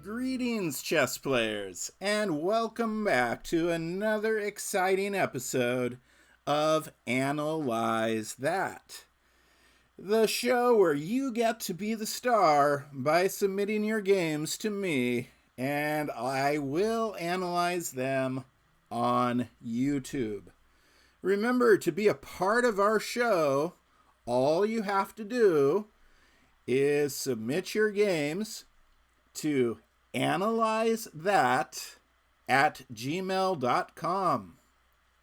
Greetings, chess players, and welcome back to another exciting episode of Analyze That, the show where you get to be the star by submitting your games to me, and I will analyze them on YouTube. Remember, to be a part of our show, all you have to do is submit your games to analyzethat@gmail.com.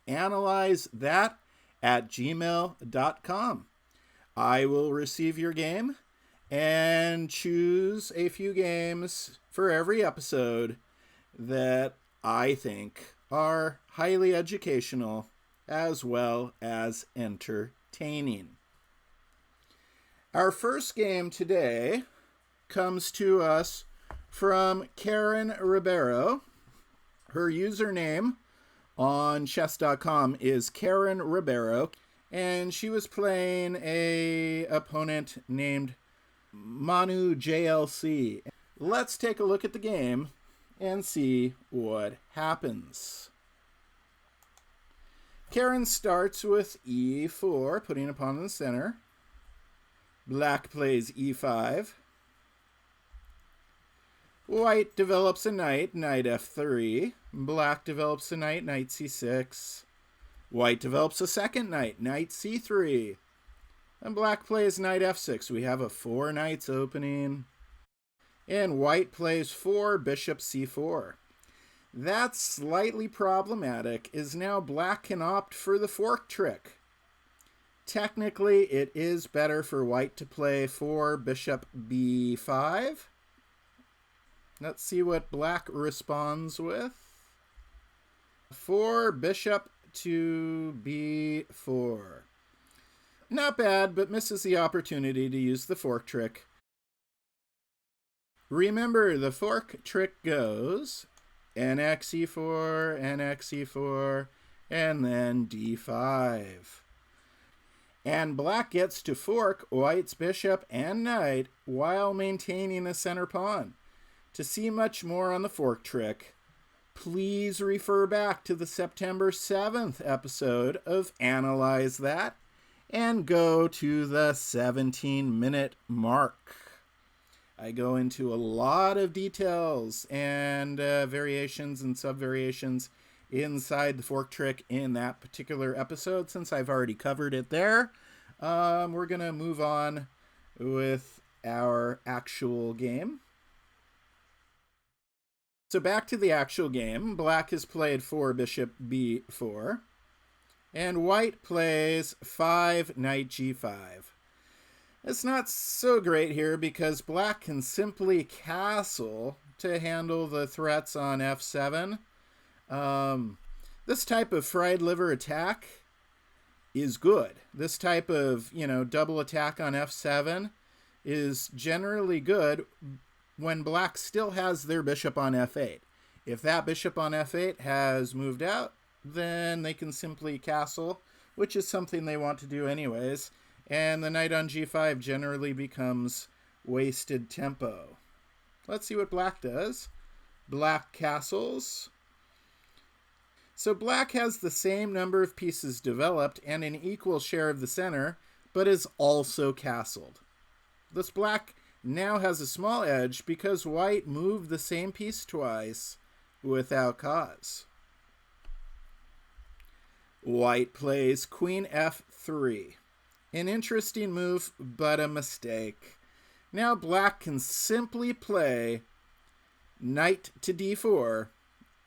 analyzethat@gmail.com. I will receive your game and choose a few games for every episode that I think are highly educational as well as entertaining. Our first game today comes to us from KarinRibeiro. Her username on chess.com is KarinRibeiro, and she was playing a opponent named manujlc. Let's take a look at the game and see what happens. Karin starts with e4, putting a pawn in the center. Black plays e5. White develops a knight, knight f3. Black develops a knight, knight c6. White develops a second knight, knight c3. And black plays knight f6. We have a 4 knights opening. And white plays 4, bishop c4. That's slightly problematic, as now black can opt for the fork trick. Technically, it is better for white to play 4, bishop b5. Let's see what black responds with. 4, bishop to b4. Not bad, but misses the opportunity to use the fork trick. Remember, the fork trick goes nx e4, nx e4, and then d5. And black gets to fork white's bishop and knight while maintaining the center pawn. To see much more on the fork trick, please refer back to the September 7th episode of Analyze That and go to the 17-minute mark. I go into a lot of details and variations and subvariations inside the fork trick in that particular episode. Since I've already covered it there, we're going to move on with our actual game. So back to the actual game. Black has played 4, bishop b4. And white plays 5, knight g5. It's not so great here because black can simply castle to handle the threats on f7. This type of fried liver attack is good. This type of, double attack on f7 is generally good when black still has their bishop on f8. If that bishop on f8 has moved out, then they can simply castle, which is something they want to do anyways, and the knight on g5 generally becomes wasted tempo. Let's see what black does. Black castles. So black has the same number of pieces developed and an equal share of the center, but is also castled. Thus black now has a small edge because white moved the same piece twice without cause. White plays queen f3. An interesting move, but a mistake. Now black can simply play knight to d4,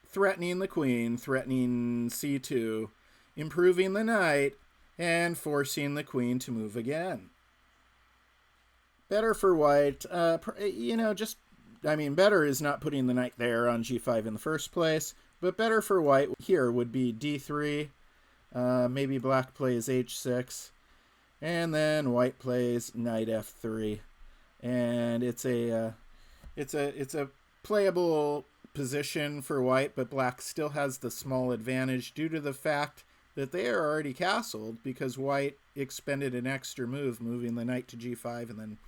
threatening the queen, threatening c2, improving the knight, and forcing the queen to move again. Better for white, better is not putting the knight there on g5 in the first place, but better for white here would be d3, maybe black plays h6, and then white plays knight f3, and it's a playable position for white, but black still has the small advantage due to the fact that they are already castled because white expended an extra move, moving the knight to g5 and then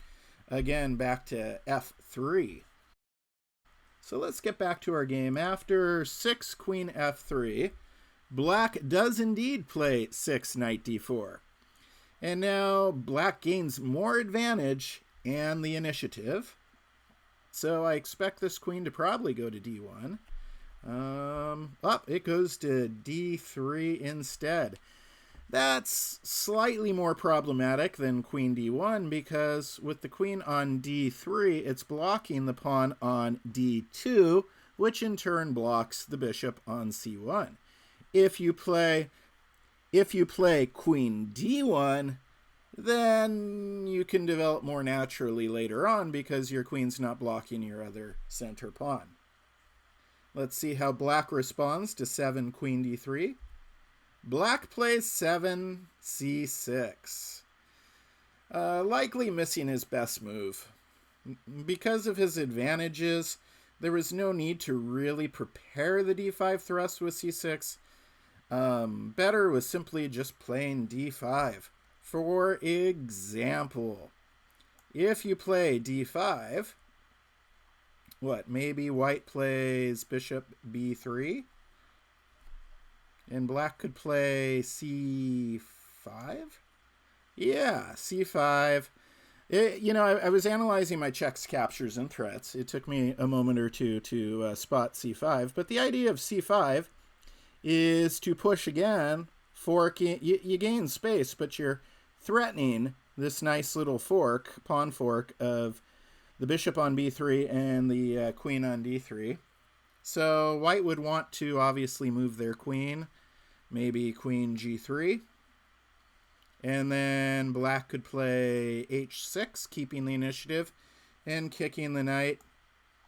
again back to f3. So let's get back to our game. After 6 queen f3, black does indeed play 6 knight d4. And now black gains more advantage and the initiative. So I expect this queen to probably go to d1. It goes to d3 instead. That's slightly more problematic than queen d1 because with the queen on d3, it's blocking the pawn on d2, which in turn blocks the bishop on c1. If you play queen d1, then you can develop more naturally later on because your queen's not blocking your other center pawn. Let's see how black responds to 7 queen d3. Black plays 7 c6. Likely missing his best move. Because of his advantages, there was no need to really prepare the d5 thrust with c6. Better was simply just playing d5. For example, if you play d5, maybe white plays bishop b3? And black could play c5? Yeah, c5. I was analyzing my checks, captures, and threats. It took me a moment or two to spot c5. But the idea of c5 is to push again, forking. You gain space, but you're threatening this nice little pawn fork of the bishop on b3 and the queen on d3. So white would want to obviously move their queen, maybe queen g3. And then black could play h6, keeping the initiative and kicking the knight.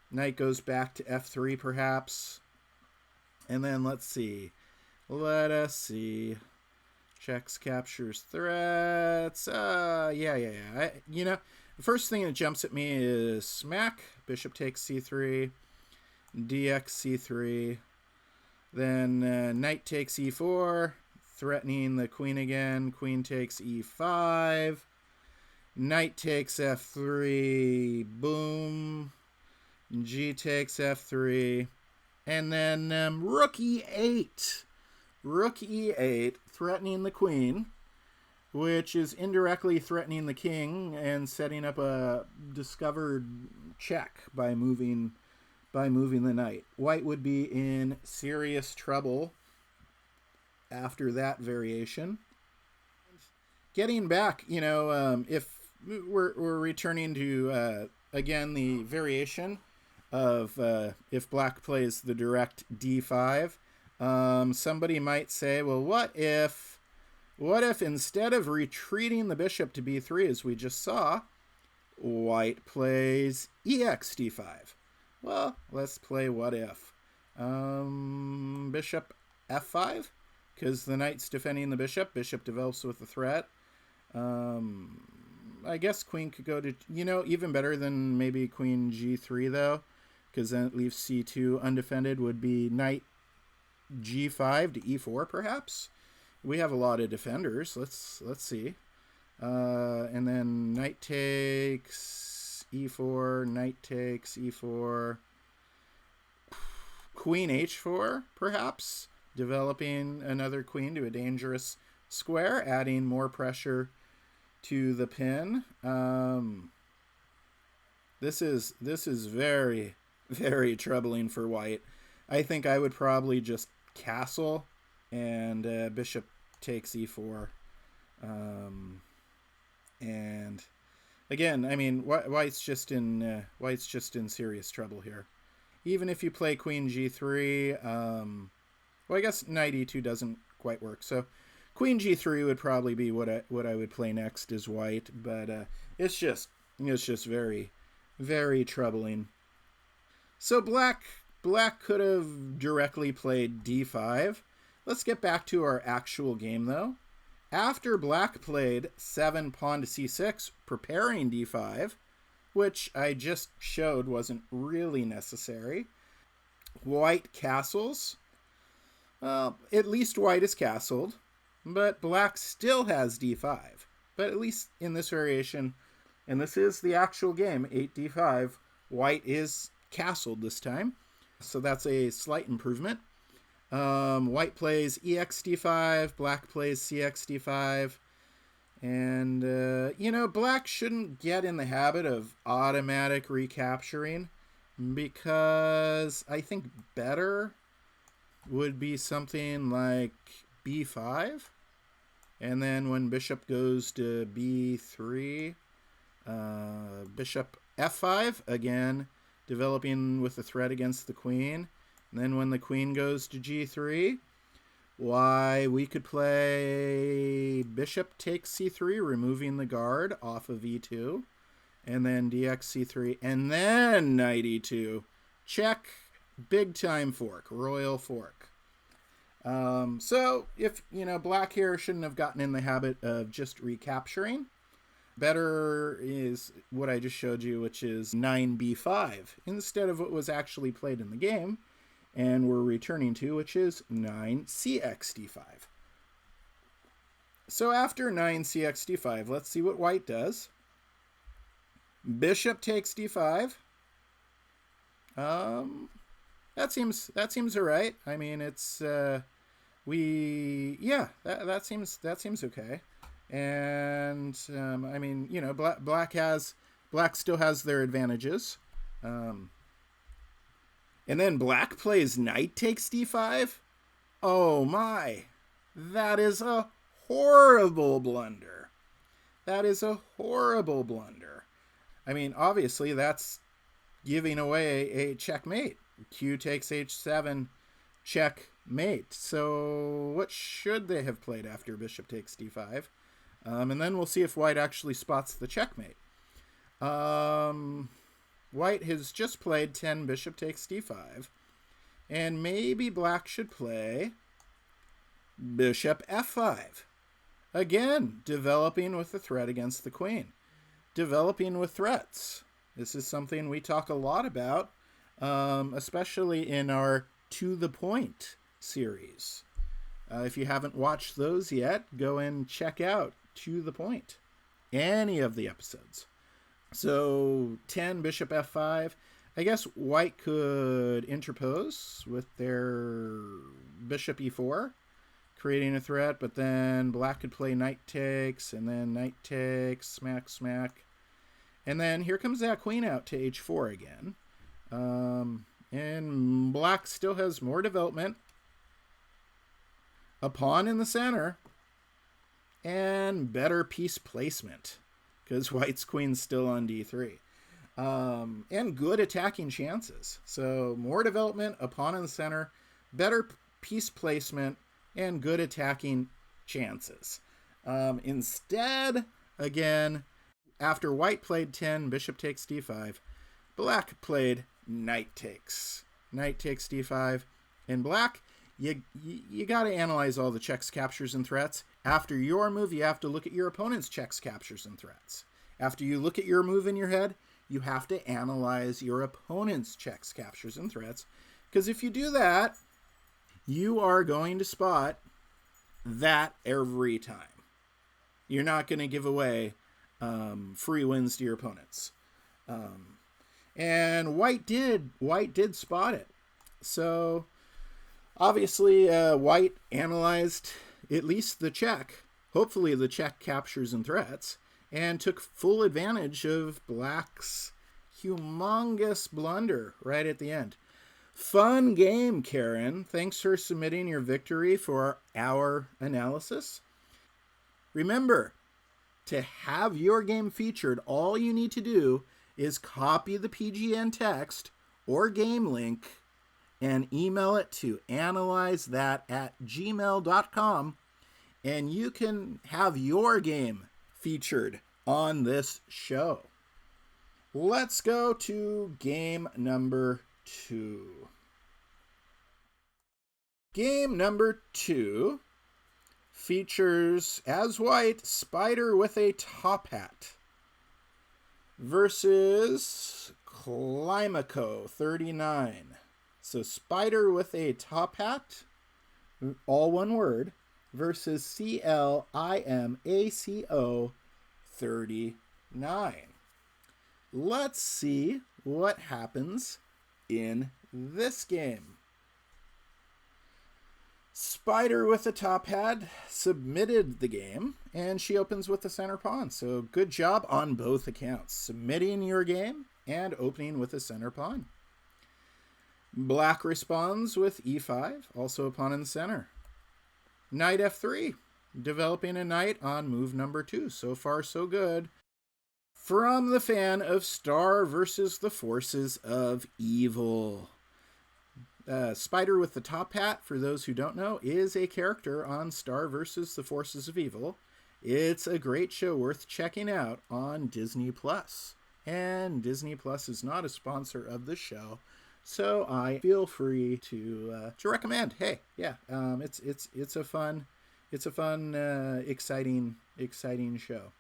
Knight goes back to f3 perhaps. And then let's see. Let us see. Checks, captures, threats. The first thing that jumps at me is smack. Bishop takes c3. Dx c3. Then knight takes e4, threatening the queen again. Queen takes e5. Knight takes f3. Boom. G takes f3. And then rook e8. Rook e8, threatening the queen, which is indirectly threatening the king and setting up a discovered check by moving the knight. White would be in serious trouble after that variation. Getting back, if we're returning to, again, the variation of if black plays the direct d5, somebody might say, well, what if instead of retreating the bishop to b3, as we just saw, white plays ex d5? Well, let's play what if. Bishop f5, because the knight's defending the bishop. Bishop develops with the threat. I guess queen could go to, even better than maybe queen g3, though, because then it leaves c2 undefended, would be knight g5 to e4, perhaps. We have a lot of defenders. Let's see. And then knight takes e4, knight takes e4, queen h4, perhaps, developing another queen to a dangerous square, adding more pressure to the pin. This is very, very troubling for white. I think I would probably just castle and bishop takes e4. And again, I mean, white's just in serious trouble here. Even if you play queen g3, I guess knight e2 doesn't quite work. So queen g3 would probably be what I would play next as white, but it's just very, very troubling. So black could have directly played d5. Let's get back to our actual game, though. After black played 7 pawn to c6, preparing d5, which I just showed wasn't really necessary, white castles. Well, at least white is castled, but black still has d5. But at least in this variation, and this is the actual game, 8 d5, white is castled this time. So that's a slight improvement. White plays EX-D5, black plays CX-D5. And, black shouldn't get in the habit of automatic recapturing, because I think better would be something like B5. And then when bishop goes to B3, bishop F5, again, developing with the threat against the queen. And then when the queen goes to G3, why, we could play bishop takes C3, removing the guard off of E2, and then DX C3, and then knight E2. Check, big time fork, royal fork. So if, black here shouldn't have gotten in the habit of just recapturing. Better is what I just showed you, which is 9B5, instead of what was actually played in the game, and we're returning to, which is 9CX-D5. So after 9CX-D5, let's see what white does. Bishop takes D5. That seems all right. I mean, it's that seems okay. And I mean, black still has their advantages. And then black plays knight takes D5. Oh my, that is a horrible blunder. That is a horrible blunder. I mean, obviously that's giving away a checkmate. Q takes H7, checkmate. So what should they have played after bishop takes D5? And then we'll see if white actually spots the checkmate. White has just played 10 bishop takes D5. And maybe black should play bishop F5. Again, developing with the threat against the queen. Developing with threats. This is something we talk a lot about, especially in our To the Point series. If you haven't watched those yet, go and check out To the Point. Any of the episodes. So 10 bishop F5. I guess white could interpose with their bishop E4, creating a threat, but then black could play knight takes, and then knight takes, smack, smack. And then here comes that queen out to H4 again. And black still has more development. A pawn in the center. And better piece placement, because white's queen's still on D3. And good attacking chances. So more development, a pawn in the center, better piece placement, and good attacking chances. Instead, again, after white played 10, bishop takes D5, black played knight takes. Knight takes D5. And black, you got to analyze all the checks, captures, and threats. After your move, you have to look at your opponent's checks, captures, and threats. After you look at your move in your head, you have to analyze your opponent's checks, captures, and threats. Because if you do that, you are going to spot that every time. You're not going to give away free wins to your opponents. And white did spot it. So obviously white analyzed at least the check, hopefully the check, captures, and threats, and took full advantage of black's humongous blunder right at the end. Fun game, Karin. Thanks for submitting your victory for our analysis. Remember, to have your game featured, all you need to do is copy the PGN text or game link and email it to analyzethat@gmail.com, and you can have your game featured on this show. Let's go to game number 2. Game number 2 features, as white, SpiderWithATopHat versus Climaco 39. So SpiderWithATopHat, all one word, versus CLIMACO 39. Let's see what happens in this game. SpiderWithATopHat submitted the game, and she opens with the center pawn. So good job on both accounts, submitting your game and opening with the center pawn. Black responds with e5, also a pawn in the center. Knight f3, developing a knight on move number 2. So far, so good. From the fan of Star versus the Forces of Evil. SpiderWithATopHat, for those who don't know, is a character on Star versus the Forces of Evil. It's a great show worth checking out on Disney+. And Disney Plus is not a sponsor of the show, so I feel free to recommend. Hey, yeah, it's a fun, exciting show.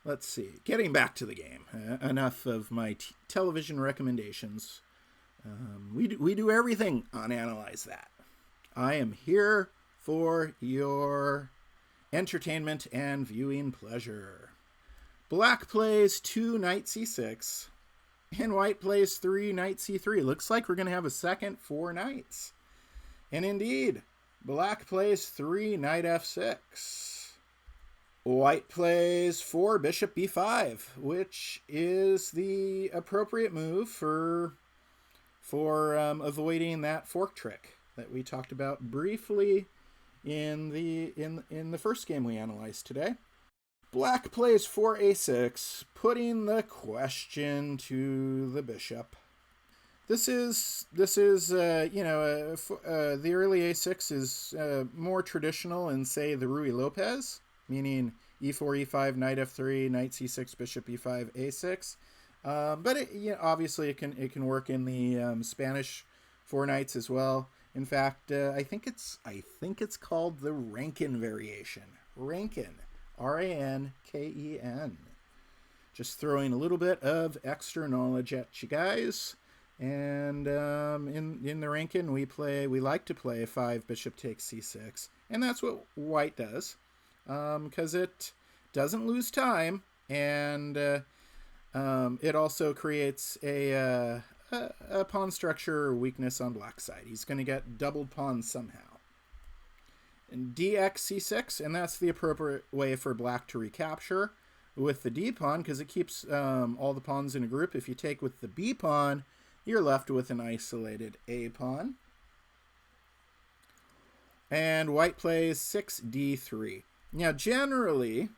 Let's see. Getting back to the game. Enough of my television recommendations. We do everything on Analyze That. I am here for your entertainment and viewing pleasure. Black plays 2 knight c6, and white plays 3 knight c3. Looks like we're going to have a second 4 knights. And indeed, black plays 3 knight f6. White plays 4 bishop b5, which is the appropriate move for avoiding that fork trick that we talked about briefly in the first game we analyzed today. Black plays 4 a6, putting the question to the bishop. This is the early a6 is more traditional in, say, the Ruy Lopez, meaning e4, e5, knight f3, knight c6, bishop e5, a6. But obviously it can work in the Spanish 4 knights as well. In fact, I think it's called the Rankin variation. Rankin, R-A-N-K-E-N. Just throwing a little bit of extra knowledge at you guys. And in the Rankin, we like to play 5 bishop takes c6, and that's what white does, because it doesn't lose time, and it also creates a pawn structure weakness on black's side. He's going to get doubled pawns somehow. And dx c6, and that's the appropriate way for black to recapture with the d pawn, because it keeps all the pawns in a group. If you take with the b pawn, you're left with an isolated a pawn. And white plays 6d3. Now, generally,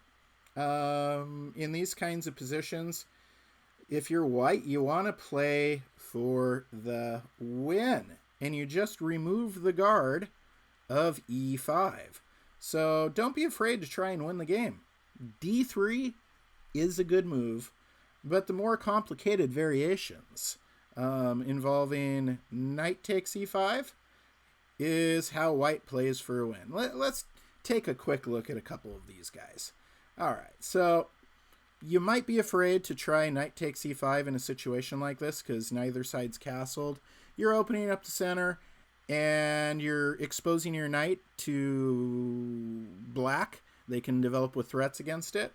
in these kinds of positions, if you're white, you want to play for the win, and you just remove the guard of e5. So don't be afraid to try and win the game. d3 is a good move, but the more complicated variations involving knight takes e5 is how white plays for a win. Let's take a quick look at a couple of these guys. All right, so you might be afraid to try knight takes e5 in a situation like this because neither side's castled. You're opening up the center, and you're exposing your knight to black. They can develop with threats against it.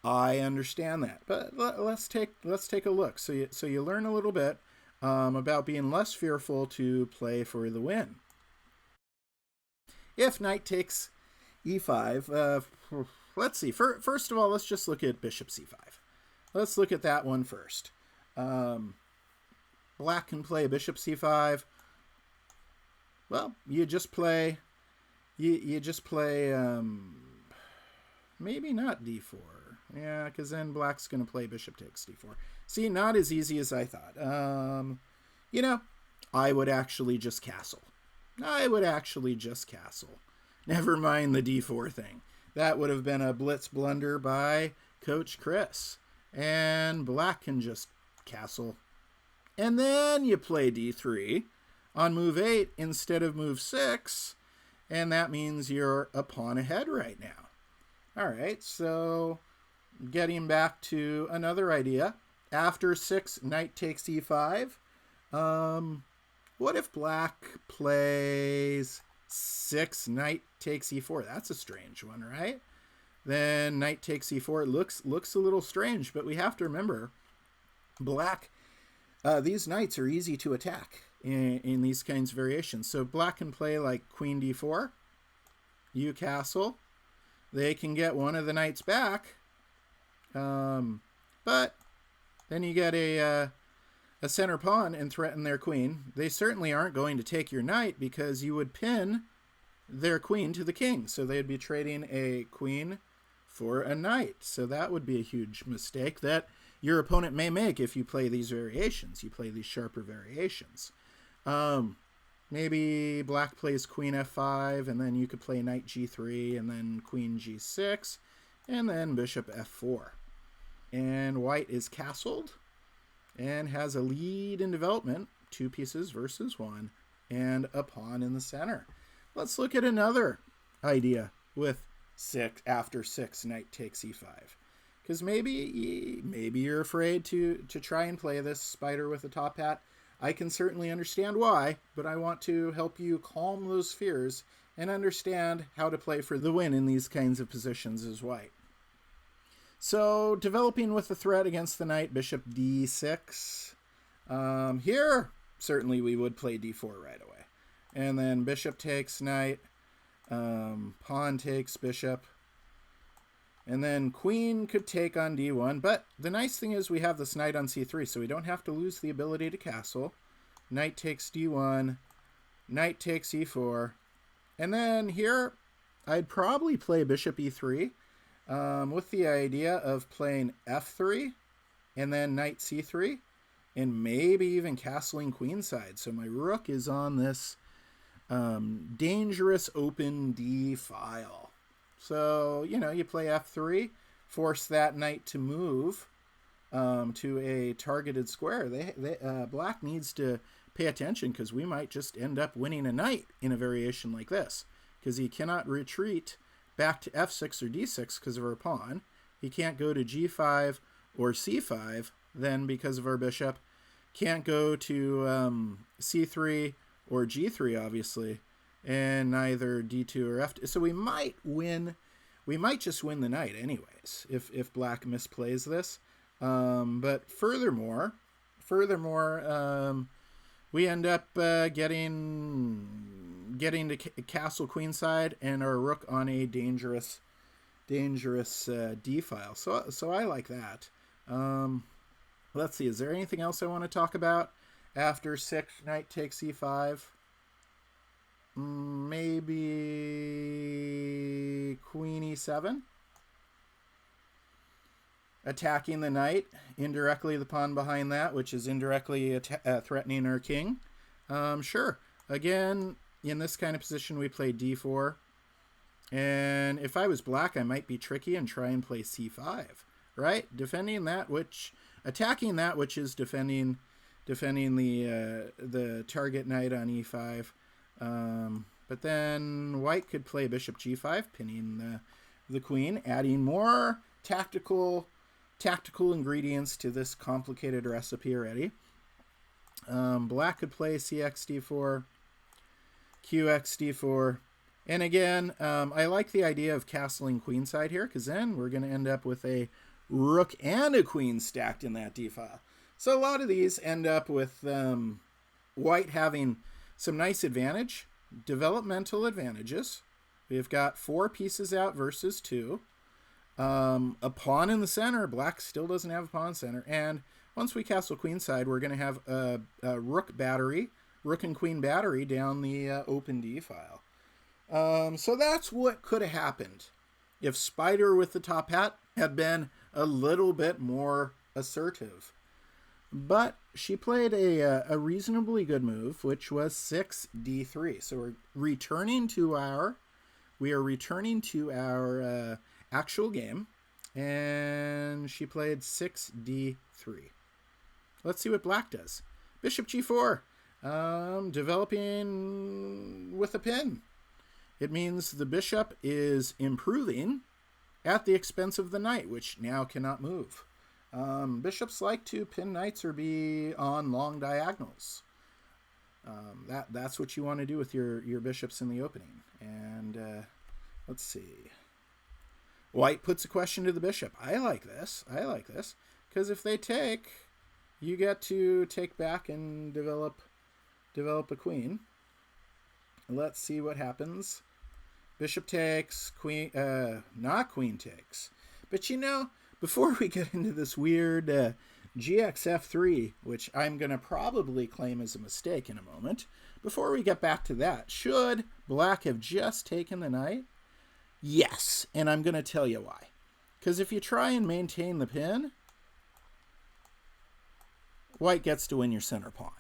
I understand that, but let's take a look. So you learn a little bit about being less fearful to play for the win. If knight takes e5, let's see. First of all, let's just look at bishop c5. Let's look at that one first. Black can play bishop c5. Well, you just play maybe not d4. Yeah, because then black's going to play bishop takes d4. See, not as easy as I thought. I would actually just castle. Never mind the d4 thing. That would have been a blitz blunder by Coach Chris. And black can just castle. And then you play d3 on move 8 instead of move 6. And that means you're a pawn ahead right now. All right, so getting back to another idea. After 6, knight takes e5. What if black plays 6, knight takes e4? That's a strange one, right? Then knight takes e4. It looks a little strange, but we have to remember black these knights are easy to attack in these kinds of variations. So black can play like queen d4, you castle. They can get one of the knights back, but then you get a center pawn and threaten their queen. They certainly aren't going to take your knight because you would pin their queen to the king. So they'd be trading a queen for a knight. So that would be a huge mistake that your opponent may make if you play these variations. You play these sharper variations. Maybe black plays queen f5, and then you could play knight g3, and then queen g6, and then bishop f4. And white is castled and has a lead in development, 2 pieces versus 1, and a pawn in the center. Let's look at another idea with after 6, knight takes e5. Because maybe you're afraid to try and play this spider with a top hat. I can certainly understand why, but I want to help you calm those fears and understand how to play for the win in these kinds of positions as white. So, developing with the threat against the knight, bishop d6. Here, certainly we would play d4 right away. And then bishop takes knight, pawn takes bishop, and then queen could take on d1. But the nice thing is we have this knight on c3, so we don't have to lose the ability to castle. Knight takes d1, knight takes e4. And then here, I'd probably play bishop e3 with the idea of playing f3 and then knight c3 and maybe even castling queenside. So my rook is on this dangerous open d file. So, you play f3, force that knight to move to a targeted square. Black needs to pay attention because we might just end up winning a knight in a variation like this because he cannot retreat back to f6 or d6 because of our pawn. He can't go to g5 or c5 then because of our bishop. Can't go to c3 or g3, obviously, and neither d2 or f2. So we might just win the knight anyways if black misplays this. But furthermore, we end up getting to castle queenside and our rook on a dangerous d file. So I like that. Let's see. Is there anything else I want to talk about after 6? Knight takes e5. Maybe queen e7. Attacking the knight, indirectly the pawn behind that, which is indirectly threatening our king. Sure. Again, in this kind of position, we play d4. And if I was black, I might be tricky and try and play c5, right? Attacking that which is defending the target knight on e5. But then white could play bishop g5, pinning the queen, adding more tactical ingredients to this complicated recipe already. Black could play cx d4, qx d4. And again, I like the idea of castling queenside here, because then we're going to end up with a rook and a queen stacked in that d file. So a lot of these end up with white having some nice developmental advantages. We've got 4 pieces out versus 2. A pawn in the center. Black still doesn't have a pawn center. And once we castle queenside, we're going to have a rook and queen battery down the open d file. So that's what could have happened if Spider with the top hat had been a little bit more assertive. But she played a reasonably good move, which was 6d3. So we are returning to our actual game, and she played 6d3. Let's see what black does. Bishop g4, developing with a pin. It means the bishop is improving at the expense of the knight, which now cannot move. Bishops like to pin knights or be on long diagonals. That's what you want to do with your bishops in the opening. And let's see. White puts a question to the bishop. I like this. Because if they take, you get to take back and develop a queen. Let's see what happens. Bishop takes, queen, not queen takes. But before we get into this weird GXF3, which I'm going to probably claim as a mistake in a moment, before we get back to that, should black have just taken the knight? Yes, and I'm going to tell you why. Because if you try and maintain the pin, white gets to win your center pawn.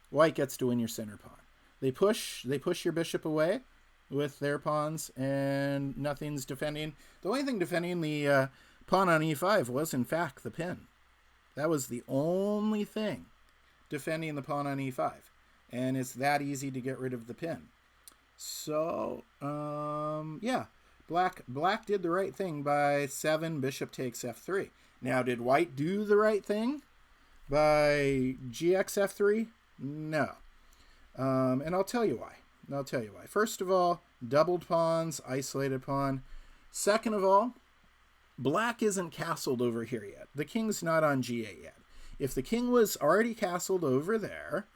White gets to win your center pawn. They push your bishop away with their pawns, and nothing's defending. The only thing defending the pawn on e5 was, in fact, the pin. That was the only thing defending the pawn on e5. And it's that easy to get rid of the pin. So, yeah, black did the right thing by 7, bishop takes f3. Now, did white do the right thing by GXF3? No. And I'll tell you why. First of all, doubled pawns, isolated pawn. Second of all, black isn't castled over here yet. The king's not on g8 yet. If the king was already castled over there,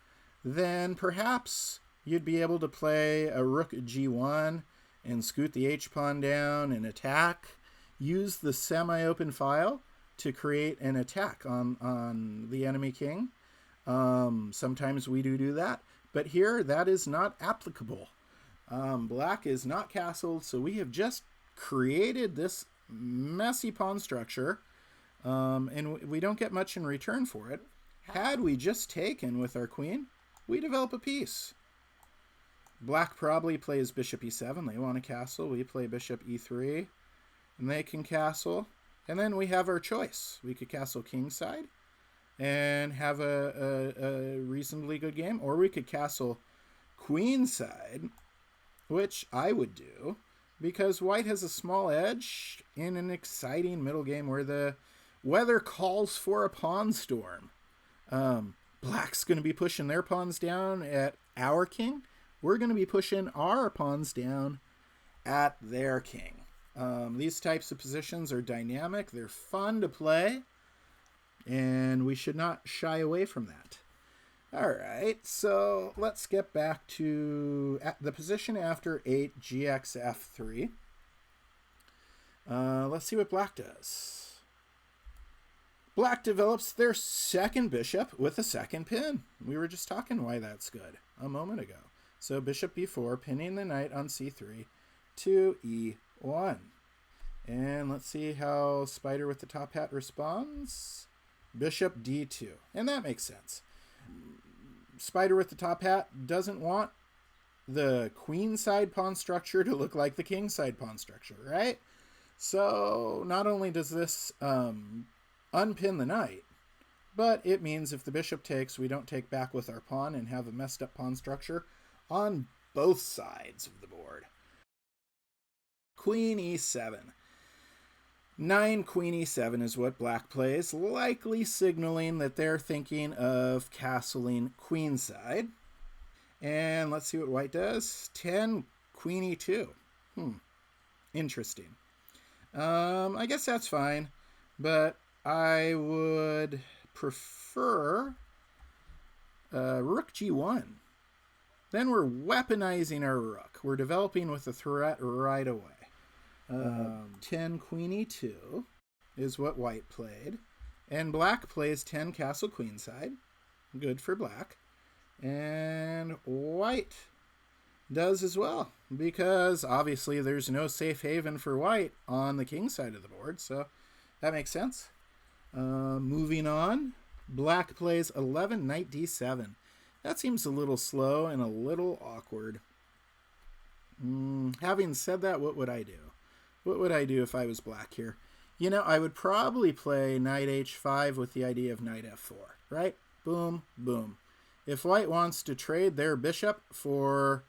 then perhaps you'd be able to play a rook g1 and scoot the h-pawn down and attack. Use the semi-open file to create an attack on the enemy king. Sometimes we do that. But here, that is not applicable. Black is not castled, so we have just created this messy pawn structure, and we don't get much in return for it. Had we just taken with our queen, we develop a piece. Black probably plays bishop e7. They want to castle. We play bishop e3, and they can castle. And then we have our choice. We could castle kingside and have a reasonably good game, or we could castle queenside, which I would do, because white has a small edge in an exciting middle game where the weather calls for a pawn storm. Black's going to be pushing their pawns down at our king. We're going to be pushing our pawns down at their king. These types of positions are dynamic. They're fun to play, and we should not shy away from that. All right, so let's get back to the position after 8, GXF3. Let's see what black does. Black develops their second bishop with a second pin. We were just talking why that's good a moment ago. So bishop b4, pinning the knight on c3 to e1. And let's see how SpiderWithATopHat responds. Bishop d2. And that makes sense. SpiderWithATopHat doesn't want the queen side pawn structure to look like the king side pawn structure, right? So not only does this unpin the knight, but it means if the bishop takes, we don't take back with our pawn and have a messed up pawn structure on both sides of the board. Queen e7. 9 queen e7 is what black plays, likely signaling that they're thinking of castling queenside. And let's see what white does. 10 queen e2. Interesting. I guess that's fine, but I would prefer rook g1. Then we're weaponizing our rook. We're developing with a threat right away. 10 queen e2 is what white played. And black plays 10 castle queenside. Good for black. And white does as well, because obviously there's no safe haven for white on the king side of the board, so that makes sense. Moving on, black plays 11 knight d7. That seems a little slow and a little awkward. Having said that, what would I do? What would I do if I was black here? You know, I would probably play knight h5 with the idea of knight f4, right? Boom, boom. If white wants to trade their bishop for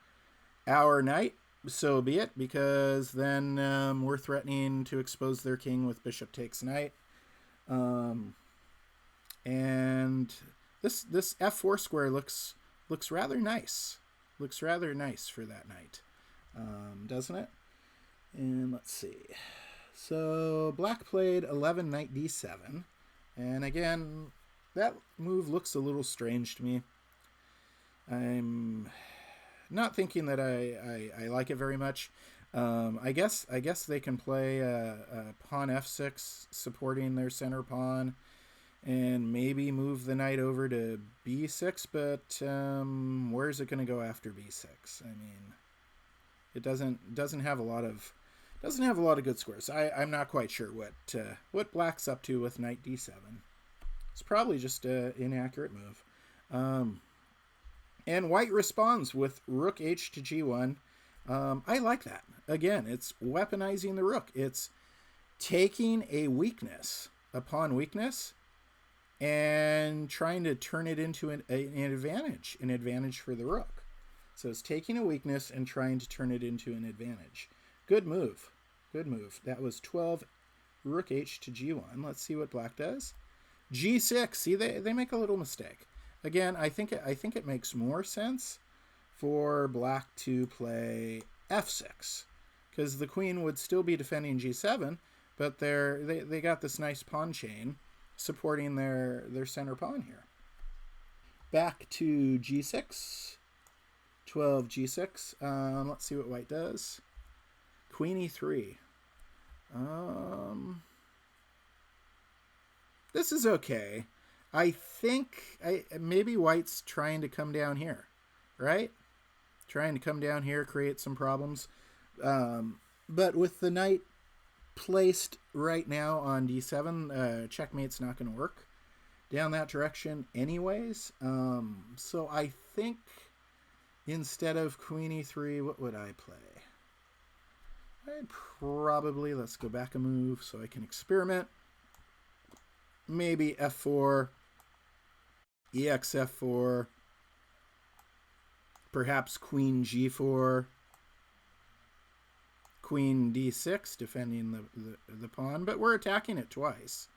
our knight, so be it, because then we're threatening to expose their king with bishop takes knight. And this f4 square looks rather nice. Looks rather nice for that knight, doesn't it? And let's see. So black played 11 knight d7, and again, that move looks a little strange to me. I'm not thinking that I like it very much. I guess they can play pawn f6, supporting their center pawn, and maybe move the knight over to b6. But where's it going to go after b6? I mean, it doesn't have a lot of good squares. I'm not quite sure what black's up to with knight d7. It's probably just an inaccurate move. And white responds with rook h to g1. I like that. Again, it's weaponizing the rook. It's taking a weakness, a pawn weakness, and trying to turn it into an advantage for the rook. So it's taking a weakness and trying to turn it into an advantage. Good move. Good move. That was 12 rook h to g1. Let's see what black does. g6. See, they make a little mistake. Again, I think it makes more sense for black to play f6, because the queen would still be defending g7, but they got this nice pawn chain supporting their center pawn here. Back to g6. 12 g6. Let's see what white does. Queen e3. This is okay. I think maybe white's trying to come down here, right? Trying to come down here, create some problems. But with the knight placed right now on d7, checkmate's not going to work down that direction anyways. So I think instead of queen e3, what would I play? I'd probably, let's go back a move so I can experiment. Maybe f4, exf4, perhaps queen g4, queen d6, defending the pawn, but we're attacking it twice.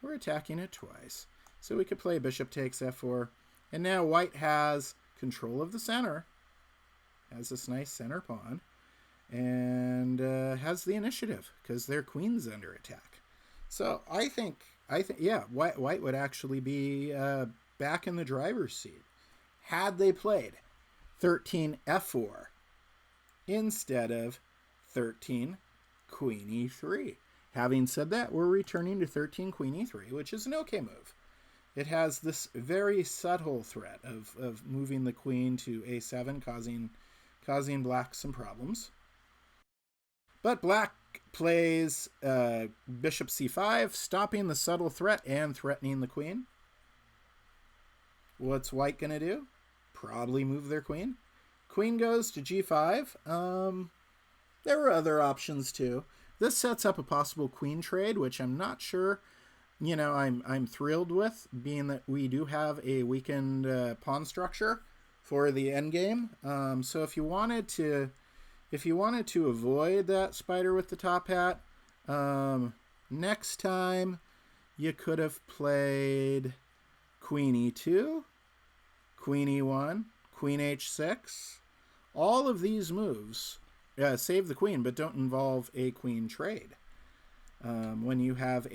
We're attacking it twice. So we could play bishop takes f4, and now white has control of the center, has this nice center pawn, and has the initiative because their queen's under attack. So I think yeah, white would actually be back in the driver's seat had they played 13 f4 instead of 13 queen e3. Having said that, we're returning to 13 queen e3, which is an okay move. It has this very subtle threat of moving the queen to a7, causing black some problems. But black plays bishop c5, stopping the subtle threat and threatening the queen. What's white going to do? Probably move their queen. Queen goes to g5. There were other options too. This sets up a possible queen trade, which I'm not sure, I'm thrilled with, being that we do have a weakened pawn structure for the endgame. So if you wanted to avoid that spider with the top hat, next time you could have played queen e2, queen e1, queen h6. All of these moves save the queen, but don't involve a queen trade. When you have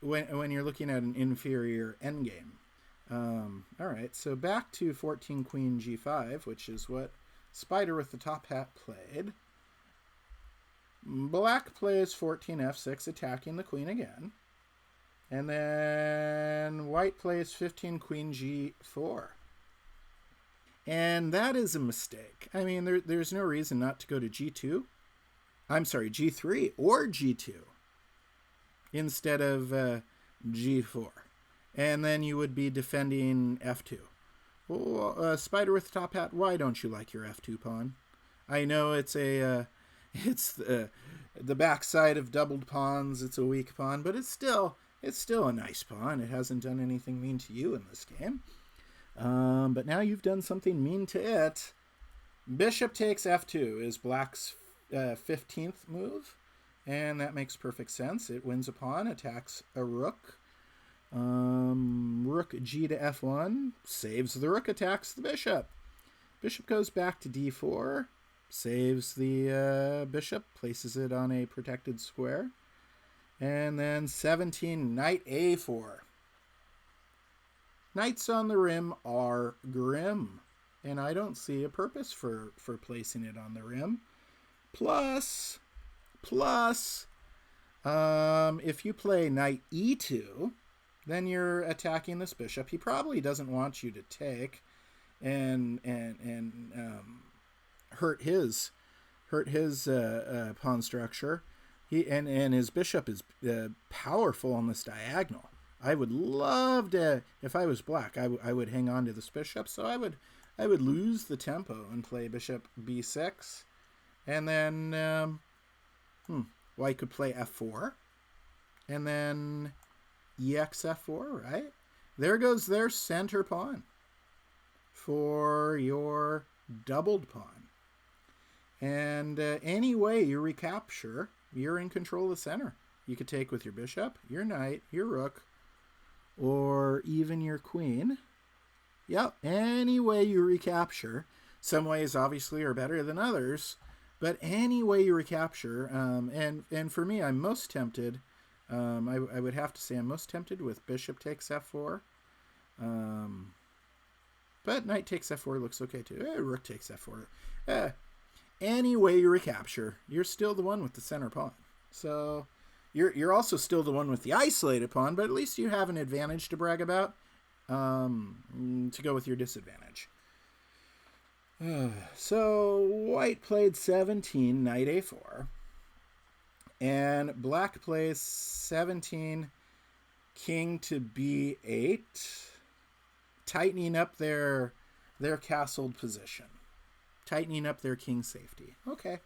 when you're looking at an inferior endgame. All right, so back to 14 queen g5, which is what Spider with the top hat played. Black plays 14 f6, attacking the queen again. And then white plays 15 queen g4. And that is a mistake. I mean, there's no reason not to go to g2. I'm sorry, g3 or g2 instead of g4. And then you would be defending f2. Well, Spider with the top hat, why don't you like your f2 pawn? I know it's the backside of doubled pawns. It's a weak pawn, but it's still a nice pawn. It hasn't done anything mean to you in this game. But now you've done something mean to it. Bishop takes f2 is black's 15th move, and that makes perfect sense. It wins a pawn, attacks a rook. Rook g to f1 saves the rook, attacks the bishop. Bishop goes back to d4, saves the bishop, places it on a protected square. And then 17, knight a4. Knights on the rim are grim, and I don't see a purpose for placing it on the rim. Plus, if you play knight e2, then you're attacking this bishop. He probably doesn't want you to take and hurt his pawn structure. And his bishop is powerful on this diagonal. I would love to, if I was black, I would hang on to this bishop. So I would lose the tempo and play bishop b6, and then white could play f4, and then ex f4, right? There goes their center pawn for your doubled pawn. And any way you recapture, you're in control of the center. You could take with your bishop, your knight, your rook, or even your queen. Yep, any way you recapture. Some ways obviously are better than others, but any way you recapture, and for me, I'm most tempted, I would have to say I'm most tempted with bishop takes f4, but knight takes f4 looks okay too. Rook takes f4. Any way you recapture, you're still the one with the center pawn. So you're also still the one with the isolated pawn, but at least you have an advantage to brag about to go with your disadvantage. So white played 17, knight a4, and black plays 17, king to b8, tightening up their castled position, tightening up their king safety. Okay.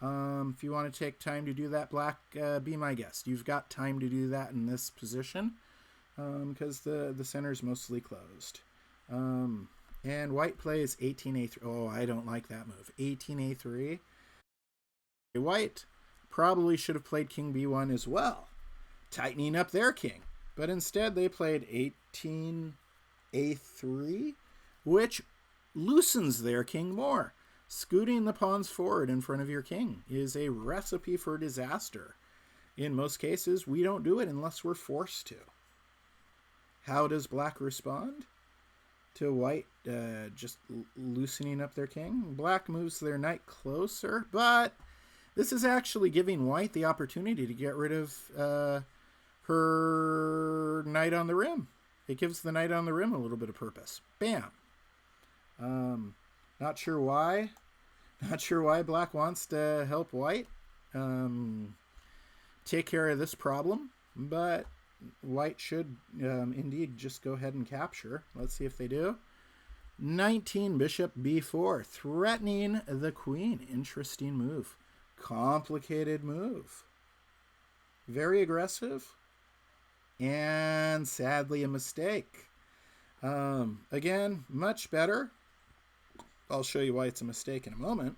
If you want to take time to do that, black, be my guest. You've got time to do that in this position because the center is mostly closed. And white plays 18a3. Oh, I don't like that move. 18a3. White probably should have played king b1 as well, tightening up their king. But instead they played 18a3, which loosens their king more. Scooting the pawns forward in front of your king is a recipe for disaster. In most cases, we don't do it unless we're forced to. How does black respond to white just loosening up their king? Black moves their knight closer, but this is actually giving white the opportunity to get rid of her knight on the rim. It gives the knight on the rim a little bit of purpose. Bam. Not sure why. Not sure why black wants to help white take care of this problem, but white should indeed just go ahead and capture. Let's see if they do. 19, bishop b4, threatening the queen. Interesting move. Complicated move. Very aggressive. And sadly a mistake. Again, much better. I'll show you why it's a mistake in a moment.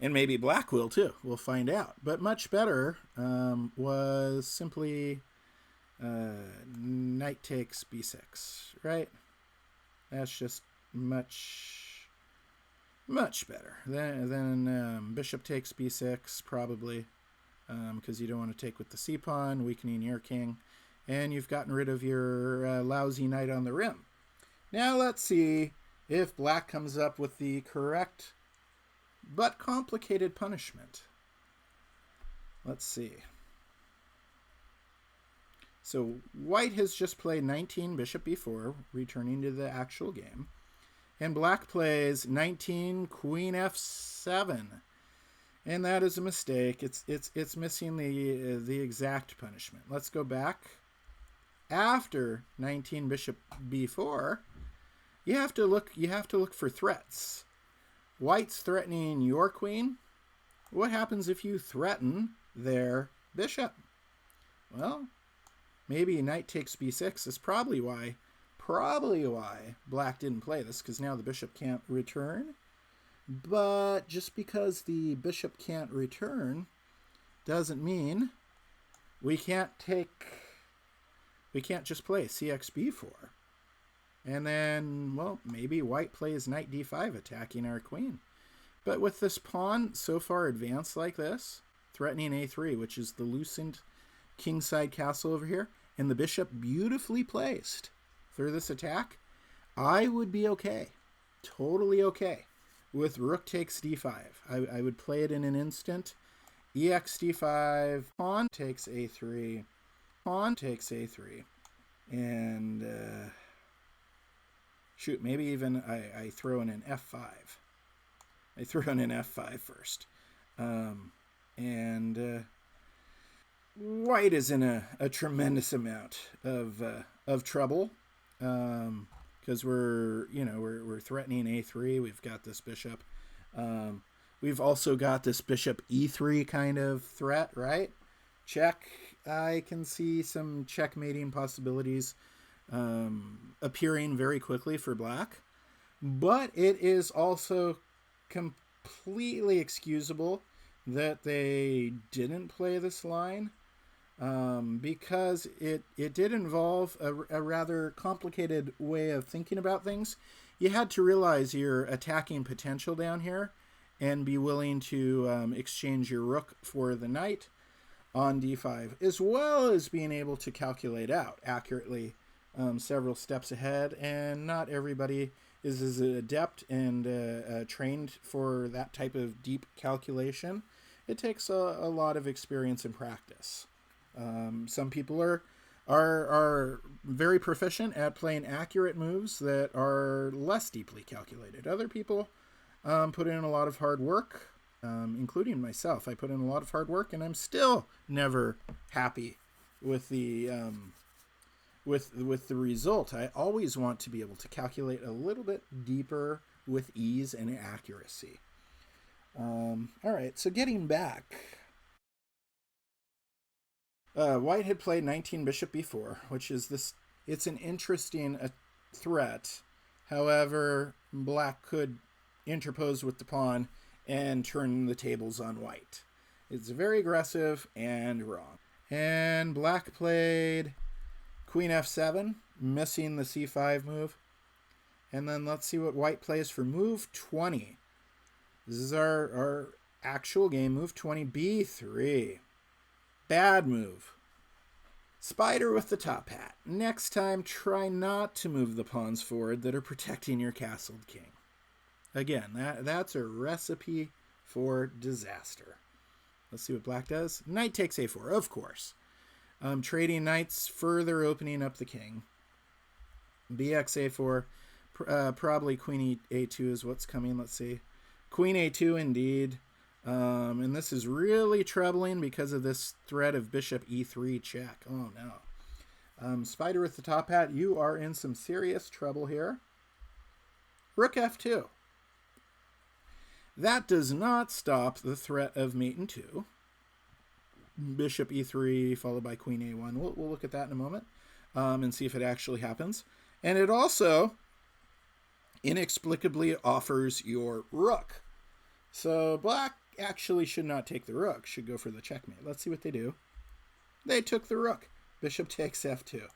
And maybe black will too. We'll find out. But much better was simply knight takes b6, right? That's just much better. Then bishop takes b6, probably, because you don't want to take with the c-pawn, weakening your king. And you've gotten rid of your lousy knight on the rim. Now let's see if black comes up with the correct but complicated punishment. Let's see. So white has just played 19 bishop b4, returning to the actual game. And black plays 19 queen f7. And that is a mistake. It's missing the exact punishment. Let's go back. After 19 bishop b4, you have to look for threats. White's threatening your queen. What happens if you threaten their bishop? Well, maybe knight takes b6 is probably why black didn't play this, because now the bishop can't return. But just because the bishop can't return doesn't mean we can't just play cxb4. And then, well, maybe white plays knight d5, attacking our queen. But with this pawn so far advanced like this, threatening a3, which is the loosened kingside castle over here, and the bishop beautifully placed through this attack, I would be okay. Totally okay with rook takes d5. I would play it in an instant. Ex d5, pawn takes a3, pawn takes a3, and shoot, maybe even I throw in an f5. I throw in an f5 first. White is in a tremendous amount of trouble because we're threatening a3. We've got this bishop. We've also got this bishop e3 kind of threat, right? Check. I can see some checkmating possibilities appearing very quickly for black, but it is also completely excusable that they didn't play this line because it did involve a rather complicated way of thinking about things. You had to realize your attacking potential down here and be willing to exchange your rook for the knight on d5, as well as being able to calculate out accurately several steps ahead. And not everybody is as adept and trained for that type of deep calculation. It takes a lot of experience and practice. Some people are very proficient at playing accurate moves that are less deeply calculated. Other people put in a lot of hard work, including myself. I put in a lot of hard work, and I'm still never happy with the with the result. I always want to be able to calculate a little bit deeper with ease and accuracy. All right, so getting back. White had played 19 bishop b4, which is this. It's an interesting threat. However, black could interpose with the pawn and turn the tables on white. It's very aggressive and wrong. And black played queen f7, missing the c5 move. And then let's see what white plays for move 20. This is our actual game, move 20, b3. Bad move. Spider with the top hat. Next time, try not to move the pawns forward that are protecting your castled king. Again, that's a recipe for disaster. Let's see what black does. Knight takes a4, of course. Trading knights, further opening up the king. Bx a4, probably queen a2 is what's coming. Let's see. Queen a2 indeed. And this is really troubling because of this threat of bishop e3 check. Oh no. Spider with the top hat, you are in some serious trouble here. Rook f2. That does not stop the threat of mate in 2. Bishop e3 followed by queen a1. We'll look at that in a moment and see if it actually happens. And it also inexplicably offers your rook. So black actually should not take the rook, should go for the checkmate. Let's see what they do. They took the rook. Bishop takes f2.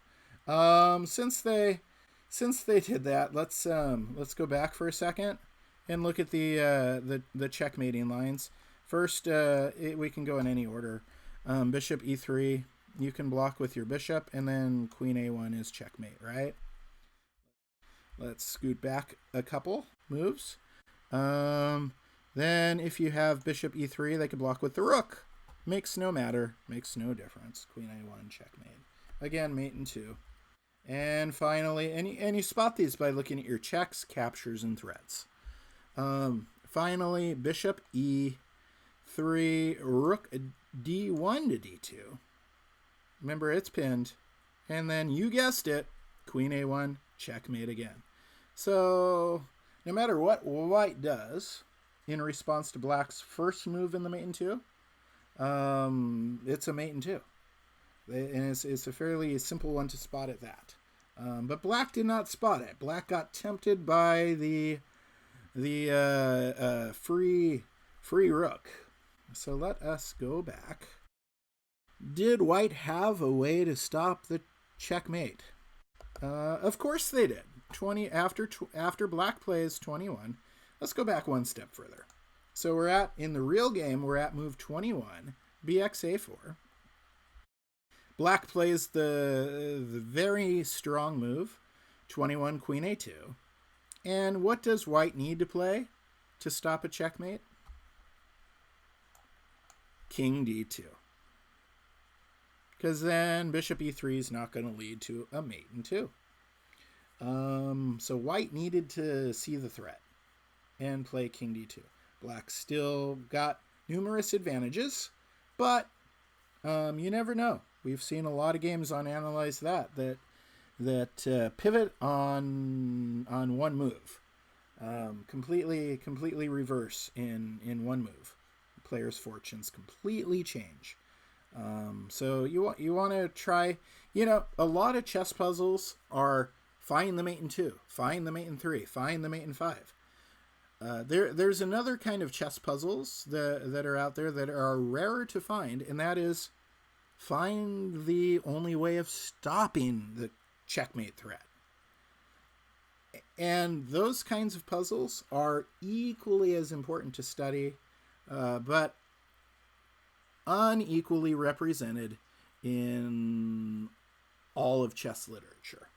Since they did that, let's go back for a second and look at the checkmating lines. First, we can go in any order. Bishop e3, you can block with your bishop, and then queen a1 is checkmate, right? Let's scoot back a couple moves. Then if you have bishop e3, they can block with the rook. Makes no matter, makes no difference. Queen a1, checkmate. Again, mate in 2. And finally, and you spot these by looking at your checks, captures, and threats. Finally, bishop e3, rook d1 to d2. Remember, it's pinned. And then, you guessed it, queen a1, checkmate again. So, no matter what white does in response to black's first move in the mate in 2, it's a mate in 2. And it's a fairly simple one to spot at that. But black did not spot it. Black got tempted by the free rook. So let us go back. Did white have a way to stop the checkmate? Of course they did. After black plays 21. Let's go back one step further. So in the real game, we're at move 21, bx a4. Black plays the very strong move, 21 queen a2. And what does white need to play to stop a checkmate? King d2. Because then bishop e3 is not going to lead to a mate in 2. So white needed to see the threat and play king d2. Black still got numerous advantages, but you never know. We've seen a lot of games on Analyze That pivot on one move, completely reverse in one move. Players' fortunes completely change. So you want to try. A lot of chess puzzles are find the mate in 2, find the mate in 3, find the mate in 5. There's another kind of chess puzzles that are out there that are rarer to find, and that is find the only way of stopping the checkmate threat. And those kinds of puzzles are equally as important to study, but unequally represented in all of chess literature.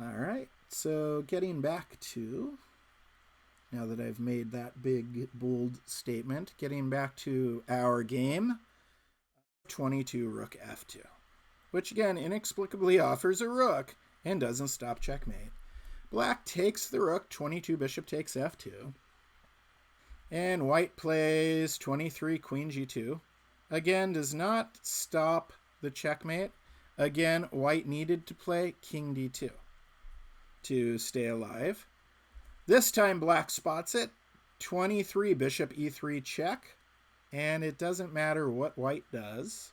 All right, so getting back to, now that I've made that big, bold statement, getting back to our game, 22 rook f2, which again inexplicably offers a rook and doesn't stop checkmate. Black takes the rook, 22 bishop takes f2, and white plays 23 queen g2. Again, does not stop the checkmate. Again, white needed to play king d2 to stay alive. This time black spots it, 23 bishop e3 check, and it doesn't matter what white does.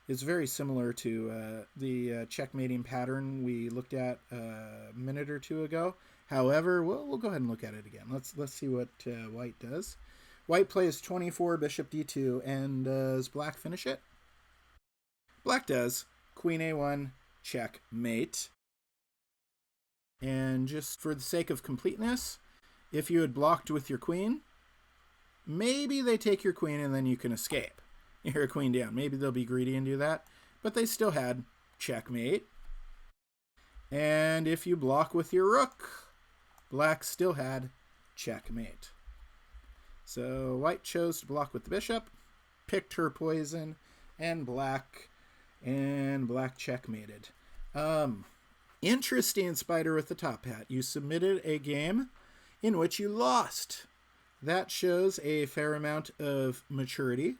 It's very similar to the checkmating pattern we looked at a minute or two ago. However, we'll go ahead and look at it again. Let's see what white does. White plays 24 bishop d2, and does black finish it? Black does. Queen a1, checkmate. And just for the sake of completeness, if you had blocked with your queen, maybe they take your queen and then you can escape. You're a queen down. Maybe they'll be greedy and do that. But they still had checkmate. And if you block with your rook, black still had checkmate. So white chose to block with the bishop, picked her poison, and black checkmated. Interesting, SpiderWithATopHat. You submitted a game in which you lost. That shows a fair amount of maturity.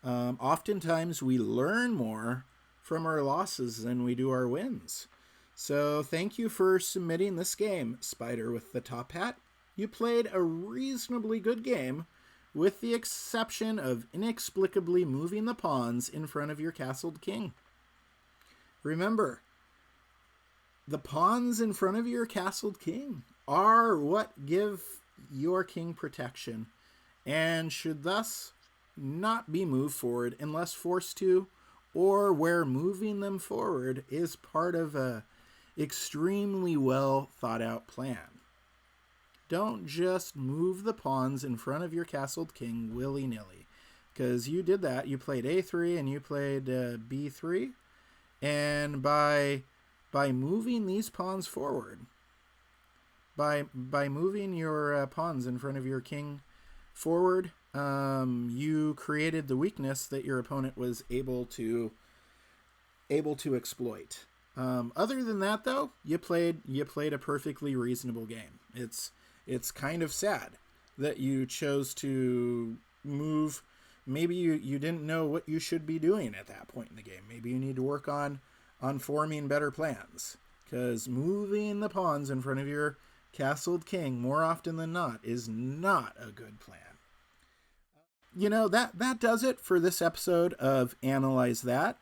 Oftentimes we learn more from our losses than we do our wins. So thank you for submitting this game, SpiderWithATopHat. You played a reasonably good game, with the exception of inexplicably moving the pawns in front of your castled king. Remember, the pawns in front of your castled king are what give your king protection, and should thus not be moved forward unless forced to, or where moving them forward is part of a extremely well thought out plan. Don't just move the pawns in front of your castled king willy-nilly, because you did that. You played a3 and you played b3, and by moving these pawns forward, by moving your pawns in front of your king forward, you created the weakness that your opponent was able to exploit. Other than that, though, you played a perfectly reasonable game. It's kind of sad that you chose to move. Maybe you didn't know what you should be doing at that point in the game. Maybe you need to work on forming better plans, because moving the pawns in front of your castled king more often than not is not a good plan. That does it for this episode of Analyze That.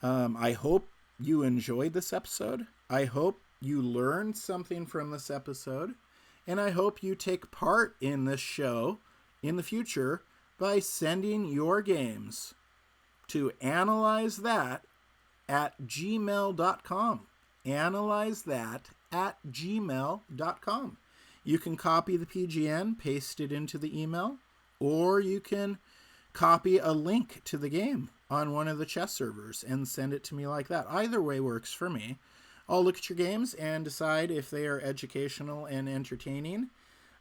I hope you enjoyed this episode. I hope you learned something from this episode, and I hope you take part in this show in the future by sending your games to analyzethat@gmail.com. analyzethat@gmail.com. You can copy the PGN, paste it into the email, or you can copy a link to the game on one of the chess servers and send it to me like that. Either way works for me. I'll look at your games and decide if they are educational and entertaining.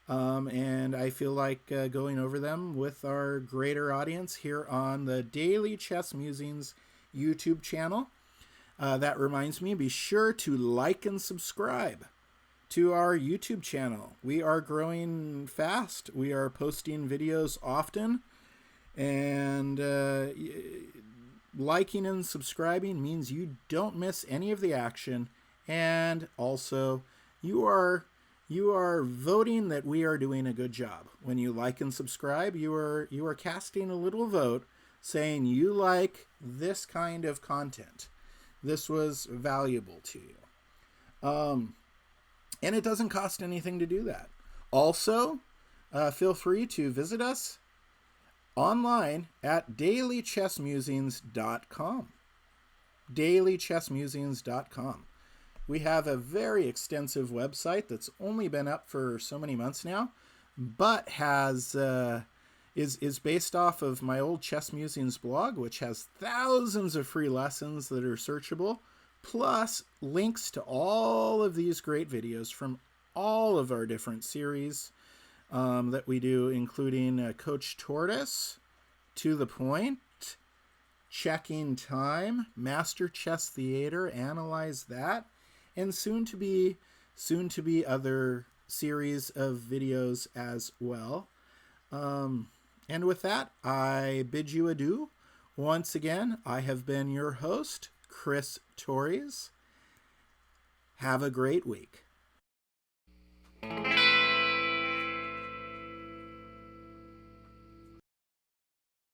And I feel like going over them with our greater audience here on the Daily Chess Musings YouTube channel. That reminds me, be sure to like and subscribe to our YouTube channel. We are growing fast. We are posting videos often, and liking and subscribing means you don't miss any of the action, and also you are voting that we are doing a good job. When you like and subscribe, you are casting a little vote saying you like this kind of content. This was valuable to you. And it doesn't cost anything to do that. Also, feel free to visit us online at dailychessmusings.com. dailychessmusings.com. We have a very extensive website that's only been up for so many months now, but is based off of my old Chess Musings blog, which has thousands of free lessons that are searchable, plus links to all of these great videos from all of our different series that we do, including Coach Tortoise, To the Point, Checking Time, Master Chess Theater, Analyze That, and soon to be other series of videos as well. And with that, I bid you adieu. Once again, I have been your host, Chris Torres. Have a great week.